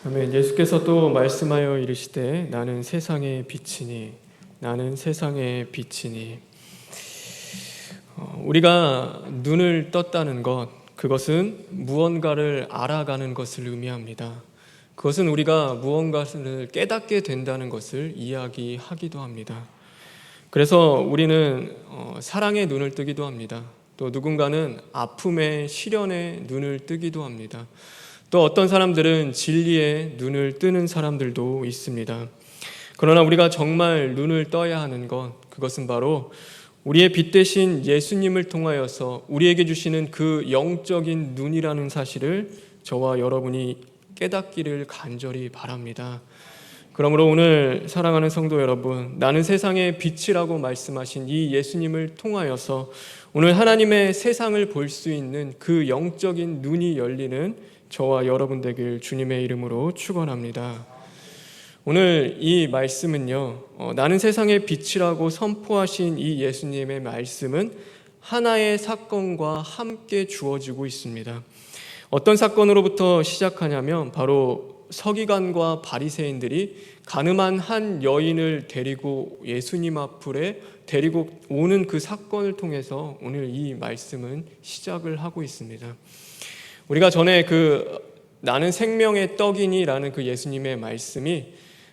아멘. 예수께서 또 말씀하여 이르시되 나는 세상의 빛이니 나는 세상의 빛이니. 우리가 눈을 떴다는 것, 그것은 무언가를 알아가는 것을 의미합니다. 그것은 우리가 무언가를 깨닫게 된다는 것을 이야기하기도 합니다. 그래서 우리는 사랑의 눈을 뜨기도 합니다. 또 누군가는 아픔의 시련의 눈을 뜨기도 합니다. 또 어떤 사람들은 진리의 눈을 뜨는 사람들도 있습니다. 그러나 우리가 정말 눈을 떠야 하는 것, 그것은 바로 우리의 빛 대신 예수님을 통하여서 우리에게 주시는 그 영적인 눈이라는 사실을 저와 여러분이 깨닫기를 간절히 바랍니다. 그러므로 오늘 사랑하는 성도 여러분, 나는 세상의 빛이라고 말씀하신 이 예수님을 통하여서 오늘 하나님의 세상을 볼 수 있는 그 영적인 눈이 열리는 저와 여러분 되길 주님의 이름으로 축원합니다. 오늘 이 말씀은요, 나는 세상의 빛이라고 선포하신 이 예수님의 말씀은 하나의 사건과 함께 주어지고 있습니다. 어떤 사건으로부터 시작하냐면 바로 서기관과 바리새인들이 가늠한 한 여인을 데리고 예수님 앞에 데리고 오는 그 사건을 통해서 오늘 이 말씀은 시작을 하고 있습니다. 우리가 전에 나는 생명의 떡이니라는 그 예수님의 말씀이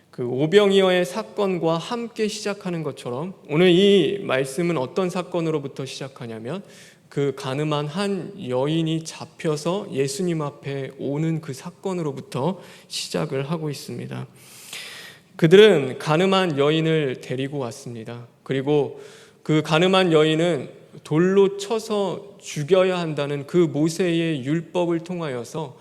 그 오병이어의 사건과 함께 시작하는 것처럼 오늘 이 말씀은 어떤 사건으로부터 시작하냐면 그 가늠한 한 여인이 잡혀서 예수님 앞에 오는 그 사건으로부터 시작을 하고 있습니다. 그들은 가늠한 여인을 데리고 왔습니다. 그리고 그 가늠한 여인은 돌로 쳐서 죽여야 한다는 그 모세의 율법을 통하여서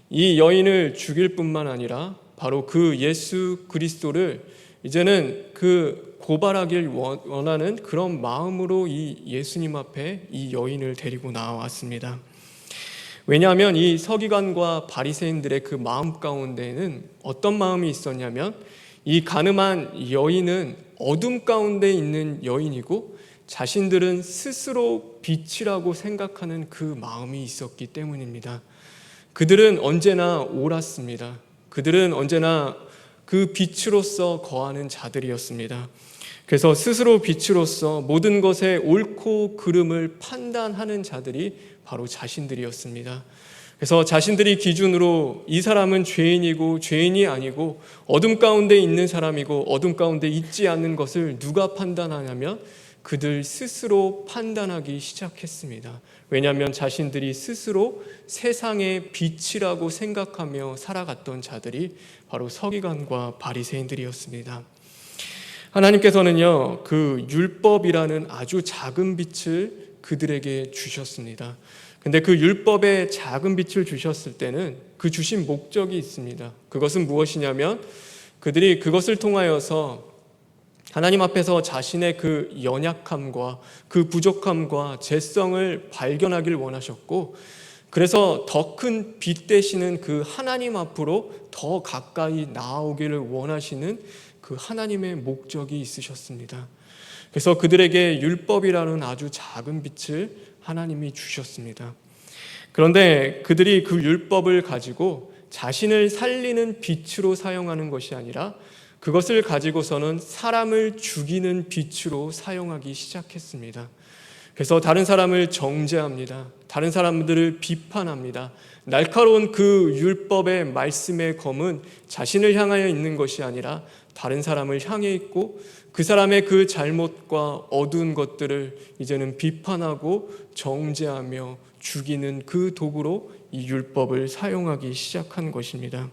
이 여인을 죽일 뿐만 아니라 바로 그 예수 그리스도를 이제는 그 고발하길 원하는 그런 마음으로 이 예수님 앞에 이 여인을 데리고 나왔습니다. 왜냐하면 이 서기관과 바리새인들의 그 마음 가운데에는 어떤 마음이 있었냐면 이 가늠한 여인은 어둠 가운데 있는 여인이고 자신들은 스스로 빛이라고 생각하는 그 마음이 있었기 때문입니다. 그들은 언제나 옳았습니다. 그들은 언제나 그 빛으로서 거하는 자들이었습니다. 그래서 스스로 빛으로서 모든 것의 옳고 그름을 판단하는 자들이 바로 자신들이었습니다. 그래서 자신들이 기준으로 이 사람은 죄인이고 죄인이 아니고 어둠 가운데 있는 사람이고 어둠 가운데 있지 않는 것을 누가 판단하냐면 그들 스스로 판단하기 시작했습니다. 왜냐하면 자신들이 스스로 세상의 빛이라고 생각하며 살아갔던 자들이 바로 서기관과 바리새인들이었습니다. 하나님께서는요, 그 율법이라는 아주 작은 빛을 그들에게 주셨습니다. 근데 그 율법의 작은 빛을 주셨을 때는 그 주신 목적이 있습니다. 그것은 무엇이냐면 그들이 그것을 통하여서 하나님 앞에서 자신의 그 연약함과 그 부족함과 죄성을 발견하길 원하셨고, 그래서 더 큰 빛 되시는 그 하나님 앞으로 더 가까이 나아오기를 원하시는 그 하나님의 목적이 있으셨습니다. 그래서 그들에게 율법이라는 아주 작은 빛을 하나님이 주셨습니다. 그런데 그들이 그 율법을 가지고 자신을 살리는 빛으로 사용하는 것이 아니라 그것을 가지고서는 사람을 죽이는 빛으로 사용하기 시작했습니다. 그래서 다른 사람을 정죄합니다. 다른 사람들을 비판합니다. 날카로운 그 율법의 말씀의 검은 자신을 향하여 있는 것이 아니라 다른 사람을 향해 있고 그 사람의 그 잘못과 어두운 것들을 이제는 비판하고 정죄하며 죽이는 그 도구로 이 율법을 사용하기 시작한 것입니다.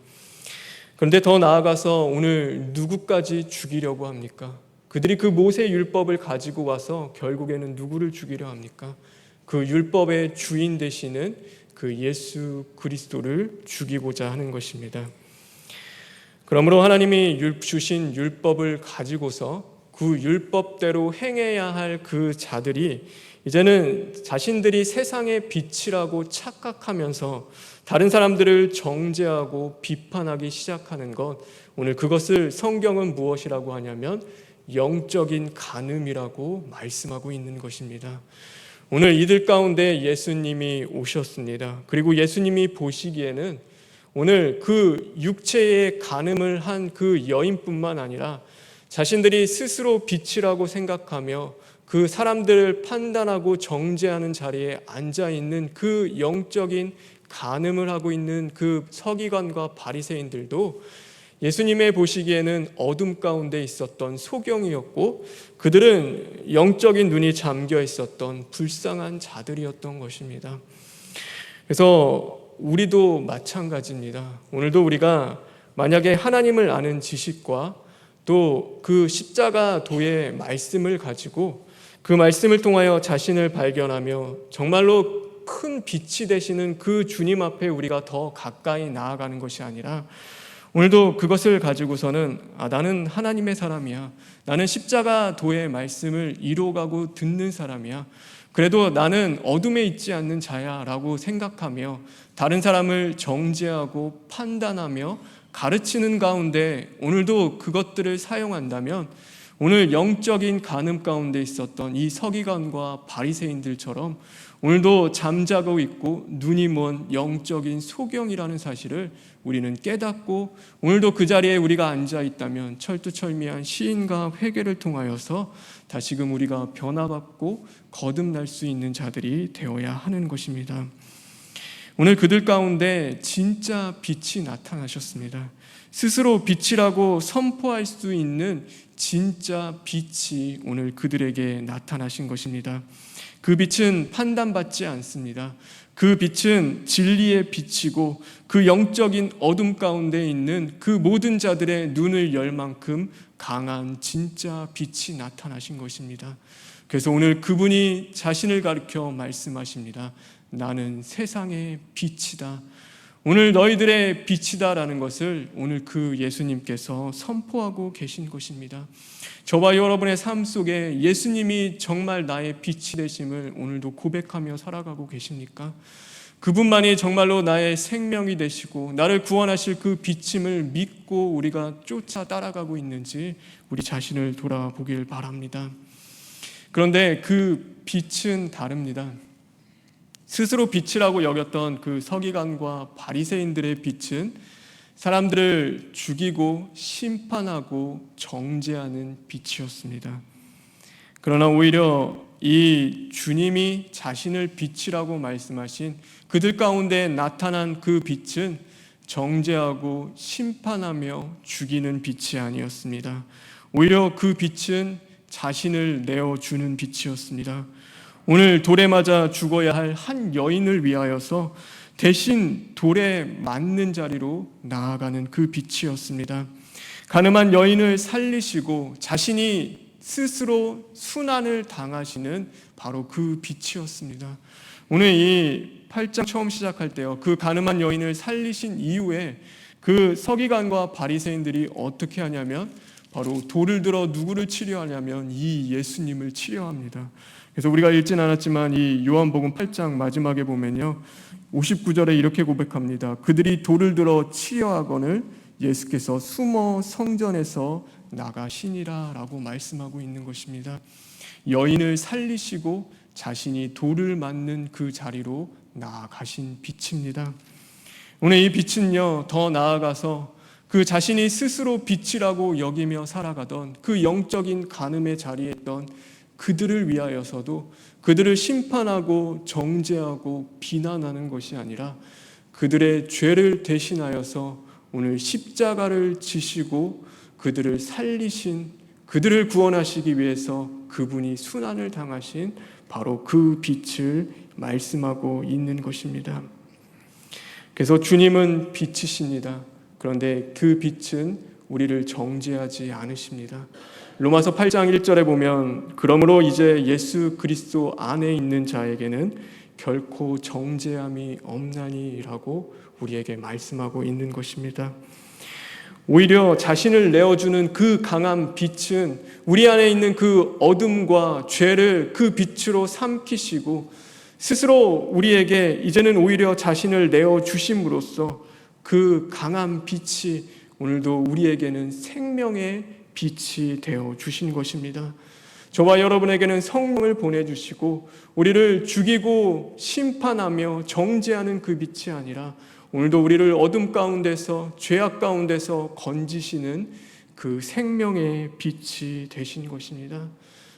그런데 더 나아가서 오늘 누구까지 죽이려고 합니까? 그들이 그 모세 율법을 가지고 와서 결국에는 누구를 죽이려 합니까? 그 율법의 주인 되시는 그 예수 그리스도를 죽이고자 하는 것입니다. 그러므로 하나님이 주신 율법을 가지고서 그 율법대로 행해야 할 그 자들이 이제는 자신들이 세상의 빛이라고 착각하면서 다른 사람들을 정죄하고 비판하기 시작하는 것, 오늘 그것을 성경은 무엇이라고 하냐면 영적인 간음이라고 말씀하고 있는 것입니다. 오늘 이들 가운데 예수님이 오셨습니다. 그리고 예수님이 보시기에는 오늘 그 육체의 간음을 한 그 여인뿐만 아니라 자신들이 스스로 빛이라고 생각하며 그 사람들을 판단하고 정죄하는 자리에 앉아 있는 그 영적인 간음을 하고 있는 그 서기관과 바리새인들도 예수님의 보시기에는 어둠 가운데 있었던 소경이었고 그들은 영적인 눈이 잠겨 있었던 불쌍한 자들이었던 것입니다. 그래서 우리도 마찬가지입니다. 오늘도 우리가 만약에 하나님을 아는 지식과 또 그 십자가 도의 말씀을 가지고 그 말씀을 통하여 자신을 발견하며 정말로 큰 빛이 되시는 그 주님 앞에 우리가 더 가까이 나아가는 것이 아니라 오늘도 그것을 가지고서는 나는 하나님의 사람이야. 나는 십자가 도의 말씀을 이루어가고 듣는 사람이야. 그래도 나는 어둠에 있지 않는 자야 라고 생각하며 다른 사람을 정죄하고 판단하며 가르치는 가운데 오늘도 그것들을 사용한다면 오늘 영적인 간음 가운데 있었던 이 서기관과 바리새인들처럼 오늘도 잠자고 있고 눈이 먼 영적인 소경이라는 사실을 우리는 깨닫고 오늘도 그 자리에 우리가 앉아 있다면 철두철미한 시인과 회개를 통하여서 다시금 우리가 변화받고 거듭날 수 있는 자들이 되어야 하는 것입니다. 오늘 그들 가운데 진짜 빛이 나타나셨습니다. 스스로 빛이라고 선포할 수 있는 진짜 빛이 오늘 그들에게 나타나신 것입니다. 그 빛은 판단받지 않습니다. 그 빛은 진리의 빛이고 그 영적인 어둠 가운데 있는 그 모든 자들의 눈을 열 만큼 강한 진짜 빛이 나타나신 것입니다. 그래서 오늘 그분이 자신을 가리켜 말씀하십니다. 나는 세상의 빛이다. 오늘 너희들의 빛이다라는 것을 오늘 그 예수님께서 선포하고 계신 것입니다. 저와 여러분의 삶 속에 예수님이 정말 나의 빛이 되심을 오늘도 고백하며 살아가고 계십니까? 그분만이 정말로 나의 생명이 되시고 나를 구원하실 그 빛임을 믿고 우리가 쫓아 따라가고 있는지 우리 자신을 돌아보길 바랍니다. 그런데 그 빛은 다릅니다. 스스로 빛이라고 여겼던 그 서기관과 바리새인들의 빛은 사람들을 죽이고 심판하고 정죄하는 빛이었습니다. 그러나 오히려 이 주님이 자신을 빛이라고 말씀하신 그들 가운데 나타난 그 빛은 정죄하고 심판하며 죽이는 빛이 아니었습니다. 오히려 그 빛은 자신을 내어주는 빛이었습니다. 오늘 돌에 맞아 죽어야 할 한 여인을 위하여서 대신 돌에 맞는 자리로 나아가는 그 빛이었습니다. 가늠한 여인을 살리시고 자신이 스스로 순환을 당하시는 바로 그 빛이었습니다. 오늘 이 8장 처음 시작할 때요, 그 가늠한 여인을 살리신 이후에 그 서기관과 바리새인들이 어떻게 하냐면 바로 돌을 들어 누구를 치려하냐면 이 예수님을 치려합니다. 그래서 우리가 읽진 않았지만 이 요한복음 8장 마지막에 보면요 59절에 이렇게 고백합니다. 그들이 돌을 들어 치려하거늘 예수께서 숨어 성전에서 나가시니라 라고 말씀하고 있는 것입니다. 여인을 살리시고 자신이 돌을 맞는 그 자리로 나아가신 빛입니다. 오늘 이 빛은요 더 나아가서 그 자신이 스스로 빛이라고 여기며 살아가던 그 영적인 간음의 자리에 있던 그들을 위하여서도 그들을 심판하고 정죄하고 비난하는 것이 아니라 그들의 죄를 대신하여서 오늘 십자가를 지시고 그들을 살리신, 그들을 구원하시기 위해서 그분이 순환을 당하신 바로 그 빛을 말씀하고 있는 것입니다. 그래서 주님은 빛이십니다. 그런데 그 빛은 우리를 정죄하지 않으십니다. 로마서 8장 1절에 보면 그러므로 이제 예수 그리스도 안에 있는 자에게는 결코 정죄함이 없나니라고 우리에게 말씀하고 있는 것입니다. 오히려 자신을 내어주는 그 강한 빛은 우리 안에 있는 그 어둠과 죄를 그 빛으로 삼키시고 스스로 우리에게 이제는 오히려 자신을 내어주심으로써 그 강한 빛이 오늘도 우리에게는 생명의 빛이 되어 주신 것입니다. 저와 여러분에게는 성령을 보내주시고 우리를 죽이고 심판하며 정죄하는 그 빛이 아니라 오늘도 우리를 어둠 가운데서, 죄악 가운데서 건지시는 그 생명의 빛이 되신 것입니다.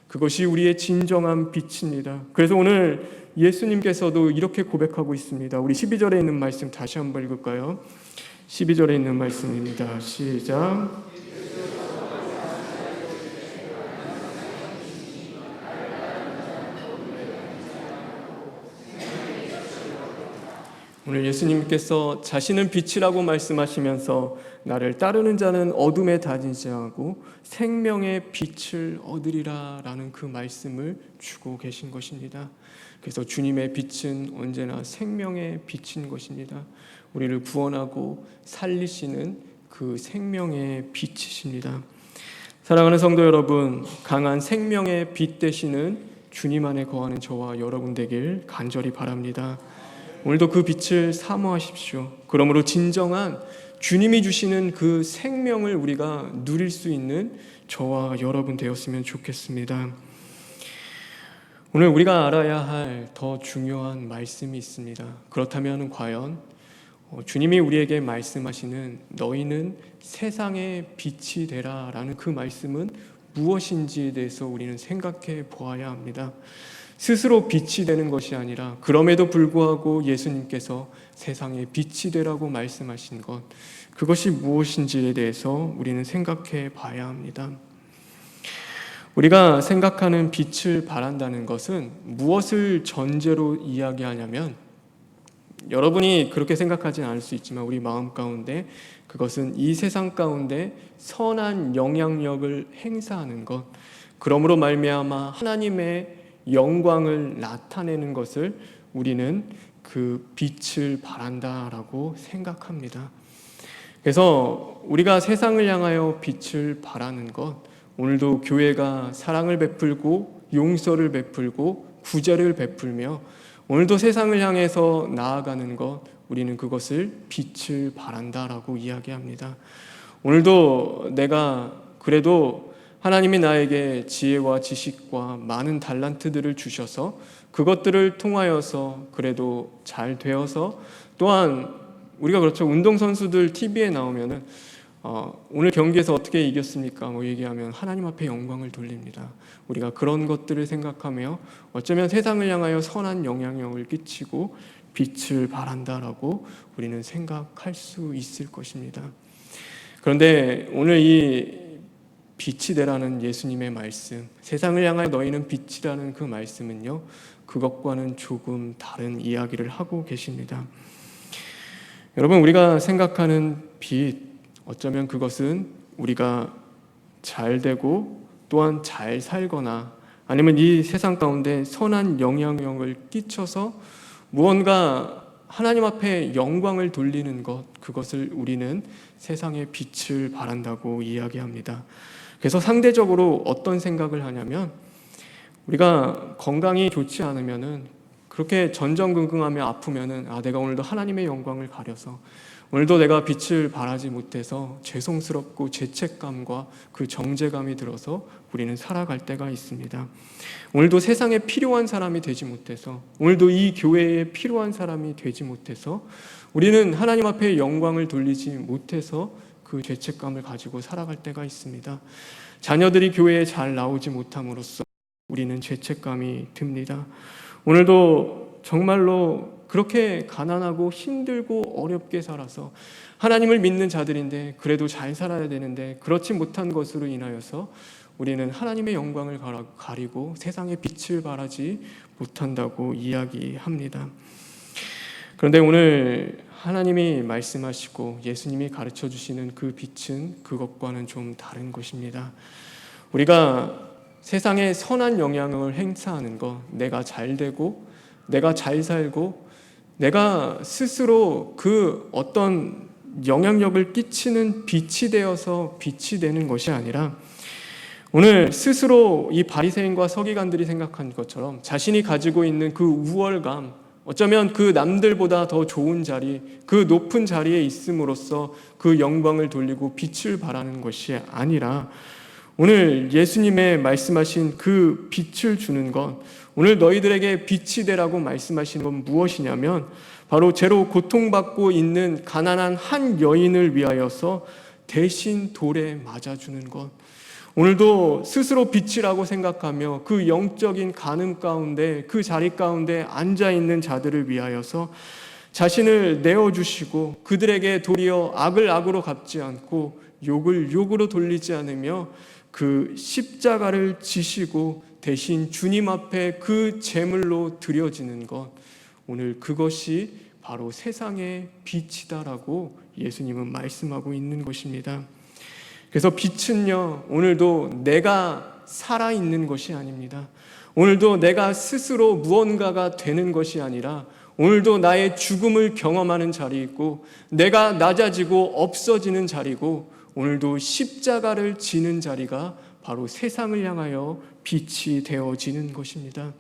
그것이 우리의 진정한 빛입니다. 그래서 오늘 예수님께서도 이렇게 고백하고 있습니다. 우리 12절에 있는 말씀 다시 한번 읽을까요? 12절에 있는 말씀입니다. 시작. 오늘 예수님께서 자신은 빛이라고 말씀하시면서 나를 따르는 자는 어둠에 다니지 않고 생명의 빛을 얻으리라 라는 그 말씀을 주고 계신 것입니다. 그래서 주님의 빛은 언제나 생명의 빛인 것입니다. 우리를 구원하고 살리시는 그 생명의 빛이십니다. 사랑하는 성도 여러분, 강한 생명의 빛 되시는 주님 안에 거하는 저와 여러분 되길 간절히 바랍니다. 오늘도 그 빛을 사모하십시오. 그러므로 진정한 주님이 주시는 그 생명을 우리가 누릴 수 있는 저와 여러분 되었으면 좋겠습니다. 오늘 우리가 알아야 할 더 중요한 말씀이 있습니다. 그렇다면 과연 주님이 우리에게 말씀하시는 너희는 세상의 빛이 되라 라는 그 말씀은 무엇인지에 대해서 우리는 생각해 보아야 합니다. 스스로 빛이 되는 것이 아니라 그럼에도 불구하고 예수님께서 세상에 빛이 되라고 말씀하신 것, 그것이 무엇인지에 대해서 우리는 생각해 봐야 합니다. 우리가 생각하는 빛을 바란다는 것은 무엇을 전제로 이야기하냐면, 여러분이 그렇게 생각하지는 않을 수 있지만 우리 마음 가운데 그것은 이 세상 가운데 선한 영향력을 행사하는 것, 그러므로 말미암아 하나님의 영광을 나타내는 것을 우리는 그 빛을 바란다라고 생각합니다. 그래서 우리가 세상을 향하여 빛을 바라는 것, 오늘도 교회가 사랑을 베풀고 용서를 베풀고 구제를 베풀며 오늘도 세상을 향해서 나아가는 것, 우리는 그것을 빛을 바란다라고 이야기합니다. 오늘도 내가 그래도 하나님이 나에게 지혜와 지식과 많은 달란트들을 주셔서 그것들을 통하여서 그래도 잘 되어서, 또한 우리가 그렇죠, 운동선수들 TV에 나오면은 오늘 경기에서 어떻게 이겼습니까? 얘기하면 하나님 앞에 영광을 돌립니다. 우리가 그런 것들을 생각하며 어쩌면 세상을 향하여 선한 영향력을 끼치고 빛을 발한다라고 우리는 생각할 수 있을 것입니다. 그런데 오늘 이 빛이 되라는 예수님의 말씀, 세상을 향하여 너희는 빛이라는 그 말씀은요, 그것과는 조금 다른 이야기를 하고 계십니다. 여러분, 우리가 생각하는 빛, 어쩌면 그것은 우리가 잘 되고 또한 잘 살거나 아니면 이 세상 가운데 선한 영향력을 끼쳐서 무언가 하나님 앞에 영광을 돌리는 것, 그것을 우리는 세상의 빛을 바란다고 이야기합니다. 그래서 상대적으로 어떤 생각을 하냐면, 우리가 건강이 좋지 않으면은 그렇게 전전긍긍하며 아프면은 내가 오늘도 하나님의 영광을 가려서 오늘도 내가 빛을 발하지 못해서 죄송스럽고 죄책감과 그 정죄감이 들어서 우리는 살아갈 때가 있습니다. 오늘도 세상에 필요한 사람이 되지 못해서, 오늘도 이 교회에 필요한 사람이 되지 못해서 우리는 하나님 앞에 영광을 돌리지 못해서 그 죄책감을 가지고 살아갈 때가 있습니다. 자녀들이 교회에 잘 나오지 못함으로써 우리는 죄책감이 듭니다. 오늘도 정말로 그렇게 가난하고 힘들고 어렵게 살아서 하나님을 믿는 자들인데 그래도 잘 살아야 되는데 그렇지 못한 것으로 인하여서 우리는 하나님의 영광을 가리고 세상의 빛을 발하지 못한다고 이야기합니다. 그런데 오늘 하나님이 말씀하시고 예수님이 가르쳐 주시는 그 빛은 그것과는 좀 다른 것입니다. 우리가 세상에 선한 영향을 행사하는 것, 내가 잘 되고 내가 잘 살고 내가 스스로 그 어떤 영향력을 끼치는 빛이 되어서 빛이 되는 것이 아니라, 오늘 스스로 이 바리새인과 서기관들이 생각한 것처럼 자신이 가지고 있는 그 우월감, 어쩌면 그 남들보다 더 좋은 자리, 그 높은 자리에 있음으로써 그 영광을 돌리고 빛을 발하는 것이 아니라, 오늘 예수님의 말씀하신 그 빛을 주는 것, 오늘 너희들에게 빛이 되라고 말씀하신 건 무엇이냐면 바로 죄로 고통받고 있는 가난한 한 여인을 위하여서 대신 돌에 맞아주는 것. 오늘도 스스로 빛이라고 생각하며 그 영적인 간음 가운데, 그 자리 가운데 앉아있는 자들을 위하여서 자신을 내어주시고 그들에게 도리어 악을 악으로 갚지 않고 욕을 욕으로 돌리지 않으며 그 십자가를 지시고 대신 주님 앞에 그 제물로 드려지는 것, 오늘 그것이 바로 세상의 빛이다라고 예수님은 말씀하고 있는 것입니다. 그래서 빛은요, 오늘도 내가 살아있는 것이 아닙니다. 오늘도 내가 스스로 무언가가 되는 것이 아니라 오늘도 나의 죽음을 경험하는 자리이고 내가 낮아지고 없어지는 자리고 오늘도 십자가를 지는 자리가 바로 세상을 향하여 빛이 되어지는 것입니다.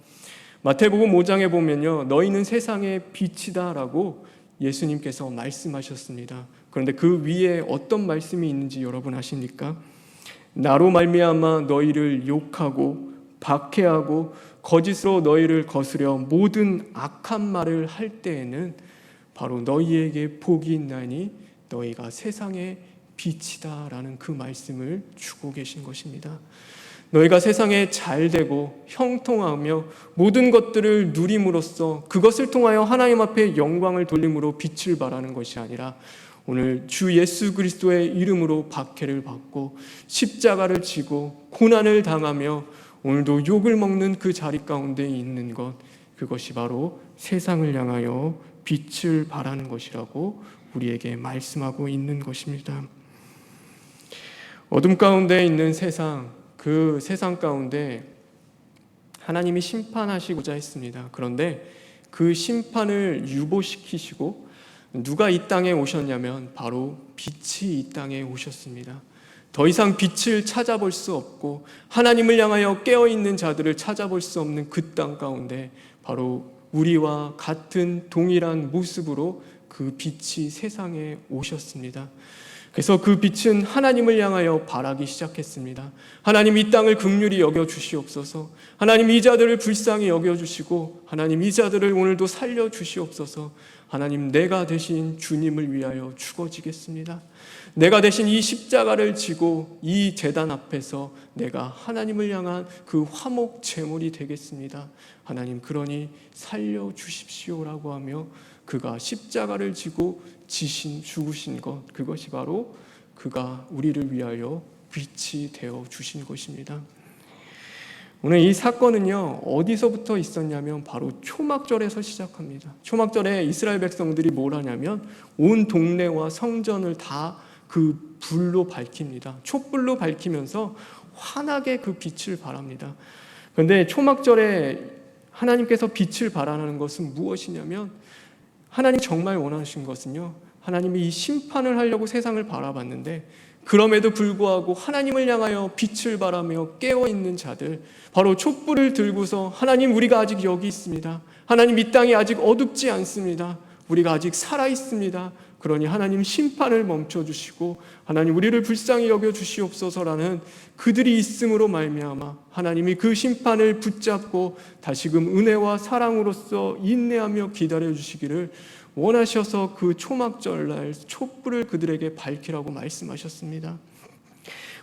마태복음 5장에 보면요, 너희는 세상의 빛이다 라고 예수님께서 말씀하셨습니다. 그런데 그 위에 어떤 말씀이 있는지 여러분 아십니까? 나로 말미암아 너희를 욕하고 박해하고 거짓으로 너희를 거스려 모든 악한 말을 할 때에는 바로 너희에게 복이 있나니 너희가 세상의 빛이다 라는 그 말씀을 주고 계신 것입니다. 너희가 세상에 잘되고 형통하며 모든 것들을 누림으로써 그것을 통하여 하나님 앞에 영광을 돌림으로 빛을 발하는 것이 아니라 오늘 주 예수 그리스도의 이름으로 박해를 받고 십자가를 지고 고난을 당하며 오늘도 욕을 먹는 그 자리 가운데 있는 것, 그것이 바로 세상을 향하여 빛을 발하는 것이라고 우리에게 말씀하고 있는 것입니다. 어둠 가운데 있는 세상, 그 세상 가운데 하나님이 심판하시고자 했습니다. 그런데 그 심판을 유보시키시고 누가 이 땅에 오셨냐면 바로 빛이 이 땅에 오셨습니다. 더 이상 빛을 찾아볼 수 없고 하나님을 향하여 깨어있는 자들을 찾아볼 수 없는 그 땅 가운데 바로 우리와 같은 동일한 모습으로 그 빛이 세상에 오셨습니다. 그래서 그 빛은 하나님을 향하여 발하기 시작했습니다. 하나님 이 땅을 긍휼히 여겨주시옵소서. 하나님 이 자들을 불쌍히 여겨주시고 하나님 이 자들을 오늘도 살려주시옵소서. 하나님 내가 대신 주님을 위하여 죽어지겠습니다. 내가 대신 이 십자가를 지고 이 제단 앞에서 내가 하나님을 향한 그 화목 제물이 되겠습니다. 하나님 그러니 살려주십시오라고 하며 그가 십자가를 지고 죽으신 것, 그것이 바로 그가 우리를 위하여 빛이 되어 주신 것입니다. 오늘 이 사건은요, 어디서부터 있었냐면 바로 초막절에서 시작합니다. 초막절에 이스라엘 백성들이 뭘 하냐면 온 동네와 성전을 다 그 불로 밝힙니다. 촛불로 밝히면서 환하게 그 빛을 발합니다. 그런데 초막절에 하나님께서 빛을 발하는 것은 무엇이냐면 하나님 정말 원하신 것은요, 하나님이 이 심판을 하려고 세상을 바라봤는데 그럼에도 불구하고 하나님을 향하여 빛을 발하며 깨어있는 자들, 바로 촛불을 들고서 하나님 우리가 아직 여기 있습니다. 하나님 이 땅이 아직 어둡지 않습니다. 우리가 아직 살아있습니다. 그러니 하나님 심판을 멈춰주시고 하나님 우리를 불쌍히 여겨주시옵소서라는 그들이 있음으로 말미암아 하나님이 그 심판을 붙잡고 다시금 은혜와 사랑으로서 인내하며 기다려주시기를 원하셔서 그 초막절날 촛불을 그들에게 밝히라고 말씀하셨습니다.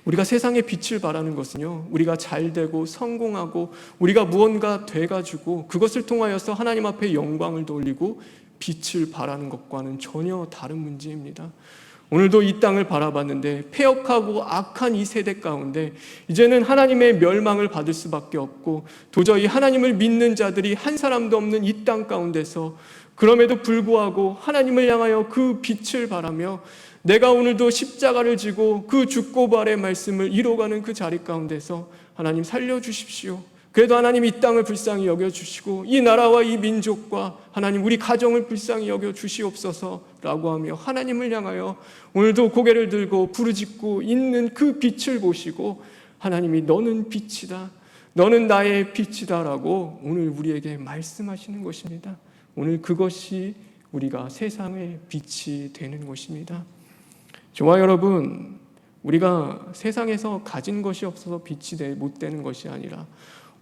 우리가 세상에 빛을 발하는 것은요, 우리가 잘되고 성공하고 우리가 무언가 돼가지고 그것을 통하여서 하나님 앞에 영광을 돌리고 빛을 발하는 것과는 전혀 다른 문제입니다. 오늘도 이 땅을 바라봤는데 패역하고 악한 이 세대 가운데 이제는 하나님의 멸망을 받을 수밖에 없고 도저히 하나님을 믿는 자들이 한 사람도 없는 이 땅 가운데서 그럼에도 불구하고 하나님을 향하여 그 빛을 발하며 내가 오늘도 십자가를 지고 그 죽고 부활의 말씀을 이뤄가는 그 자리 가운데서 하나님 살려주십시오. 그래도 하나님 이 땅을 불쌍히 여겨주시고 이 나라와 이 민족과 하나님 우리 가정을 불쌍히 여겨주시옵소서라고 하며 하나님을 향하여 오늘도 고개를 들고 부르짖고 있는 그 빛을 보시고 하나님이 너는 빛이다, 너는 나의 빛이다 라고 오늘 우리에게 말씀하시는 것입니다. 오늘 그것이 우리가 세상의 빛이 되는 것입니다. 저와 여러분, 우리가 세상에서 가진 것이 없어서 빛이 못 되는 것이 아니라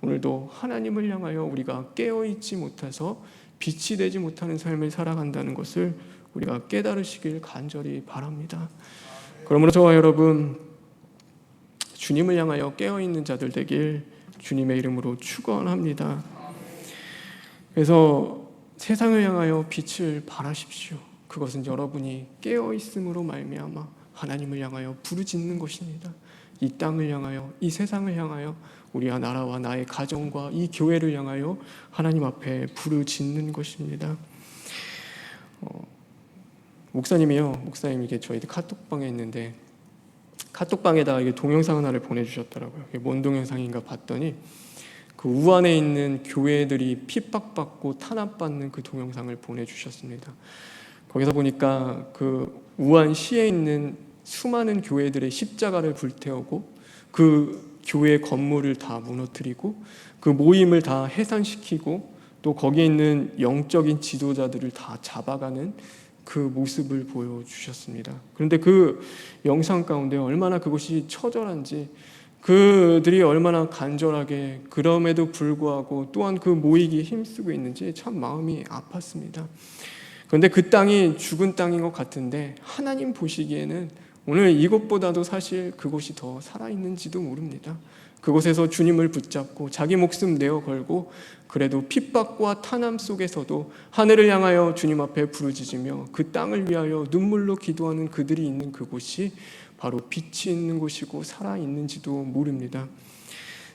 오늘도 하나님을 향하여 우리가 깨어있지 못해서 빛이 되지 못하는 삶을 살아간다는 것을 우리가 깨달으시길 간절히 바랍니다. 그러므로 저와 여러분, 주님을 향하여 깨어있는 자들 되길 주님의 이름으로 축원합니다. 그래서 세상을 향하여 빛을 발하십시오. 그것은 여러분이 깨어있음으로 말미암아 하나님을 향하여 부르짖는 것입니다. 이 땅을 향하여, 이 세상을 향하여, 우리와 나라와 나의 가정과 이 교회를 향하여 하나님 앞에 부르짖는 것입니다. 목사님이 이게 저희 카톡방에 있는데, 카톡방에다가 이게 동영상 하나를 보내주셨더라고요. 이게 뭔 동영상인가 봤더니 그 우한에 있는 교회들이 핍박받고 탄압받는 그 동영상을 보내주셨습니다. 거기서 보니까 그 우한시에 있는 수많은 교회들의 십자가를 불태우고 그 교회 건물을 다 무너뜨리고 그 모임을 다 해산시키고 또 거기에 있는 영적인 지도자들을 다 잡아가는 그 모습을 보여주셨습니다. 그런데 그 영상 가운데 얼마나 그것이 처절한지, 그들이 얼마나 간절하게 그럼에도 불구하고 또한 그 모이기에 힘쓰고 있는지 참 마음이 아팠습니다. 그런데 그 땅이 죽은 땅인 것 같은데 하나님 보시기에는 오늘 이것보다도 사실 그곳이 더 살아있는지도 모릅니다. 그곳에서 주님을 붙잡고 자기 목숨 내어 걸고 그래도 핍박과 탄압 속에서도 하늘을 향하여 주님 앞에 부르짖으며 그 땅을 위하여 눈물로 기도하는 그들이 있는 그곳이 바로 빛이 있는 곳이고 살아있는지도 모릅니다.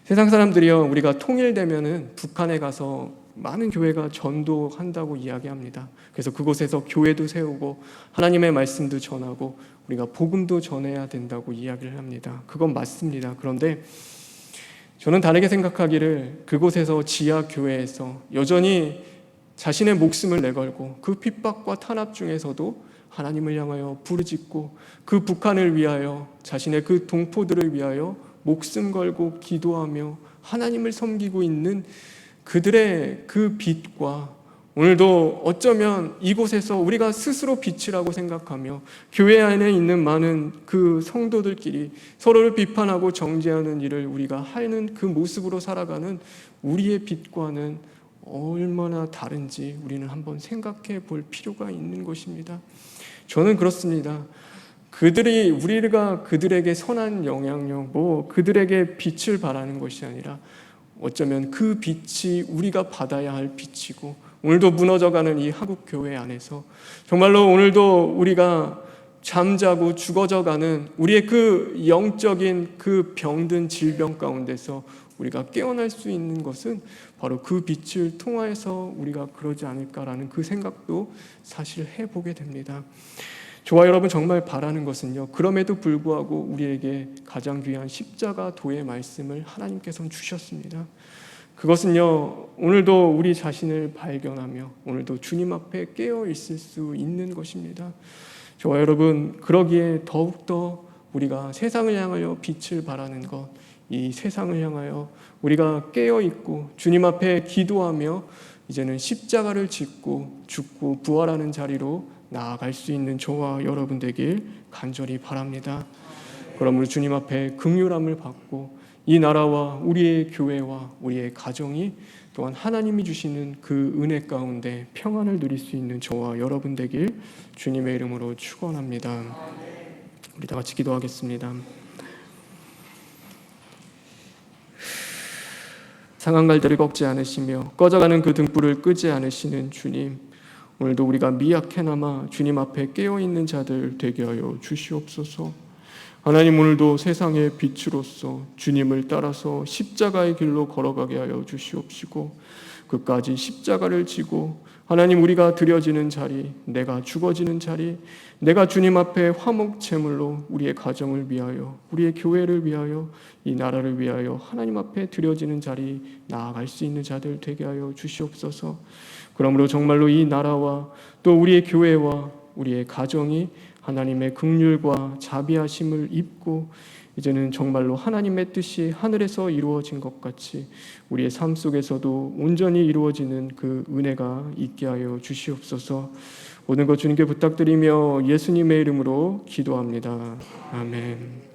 세상 사람들이요, 우리가 통일되면은 북한에 가서 많은 교회가 전도한다고 이야기합니다. 그래서 그곳에서 교회도 세우고 하나님의 말씀도 전하고 우리가 복음도 전해야 된다고 이야기를 합니다. 그건 맞습니다. 그런데 저는 다르게 생각하기를 그곳에서 지하 교회에서 여전히 자신의 목숨을 내걸고 그 핍박과 탄압 중에서도 하나님을 향하여 부르짖고 그 북한을 위하여 자신의 그 동포들을 위하여 목숨 걸고 기도하며 하나님을 섬기고 있는 그들의 그 빛과 오늘도 어쩌면 이곳에서 우리가 스스로 빛이라고 생각하며 교회 안에 있는 많은 그 성도들끼리 서로를 비판하고 정죄하는 일을 우리가 하는 그 모습으로 살아가는 우리의 빛과는 얼마나 다른지 우리는 한번 생각해 볼 필요가 있는 것입니다. 저는 그렇습니다. 우리가 그들에게 선한 영향력, 그들에게 빛을 발하는 것이 아니라 어쩌면 그 빛이 우리가 받아야 할 빛이고 오늘도 무너져가는 이 한국교회 안에서 정말로 오늘도 우리가 잠자고 죽어져가는 우리의 그 영적인 그 병든 질병 가운데서 우리가 깨어날 수 있는 것은 바로 그 빛을 통하여서 우리가 그러지 않을까라는 그 생각도 사실 해보게 됩니다. 저와 여러분 정말 바라는 것은요, 그럼에도 불구하고 우리에게 가장 귀한 십자가 도의 말씀을 하나님께서는 주셨습니다. 그것은요, 오늘도 우리 자신을 발견하며 오늘도 주님 앞에 깨어 있을 수 있는 것입니다. 저와 여러분, 그러기에 더욱더 우리가 세상을 향하여 빛을 발하는 것, 이 세상을 향하여 우리가 깨어 있고 주님 앞에 기도하며 이제는 십자가를 짓고 죽고 부활하는 자리로 나아갈 수 있는 저와 여러분 되길 간절히 바랍니다. 그러므로 주님 앞에 긍휼함을 받고 이 나라와 우리의 교회와 우리의 가정이 또한 하나님이 주시는 그 은혜 가운데 평안을 누릴 수 있는 저와 여러분 되길 주님의 이름으로 축원합니다. 우리 다 같이 기도하겠습니다. 상한갈대를 꺾지 않으시며 꺼져가는 그 등불을 끄지 않으시는 주님, 오늘도 우리가 미약해나마 주님 앞에 깨어있는 자들 되게 하여 주시옵소서. 하나님, 오늘도 세상의 빛으로서 주님을 따라서 십자가의 길로 걸어가게 하여 주시옵시고 끝까지 십자가를 지고 하나님, 우리가 드려지는 자리, 내가 죽어지는 자리, 내가 주님 앞에 화목 제물로 우리의 가정을 위하여, 우리의 교회를 위하여, 이 나라를 위하여 하나님 앞에 드려지는 자리 나아갈 수 있는 자들 되게 하여 주시옵소서. 그러므로 정말로 이 나라와 또 우리의 교회와 우리의 가정이 하나님의 긍휼과 자비하심을 입고 이제는 정말로 하나님의 뜻이 하늘에서 이루어진 것 같이 우리의 삶 속에서도 온전히 이루어지는 그 은혜가 있게 하여 주시옵소서. 모든 것 주님께 부탁드리며 예수님의 이름으로 기도합니다. 아멘.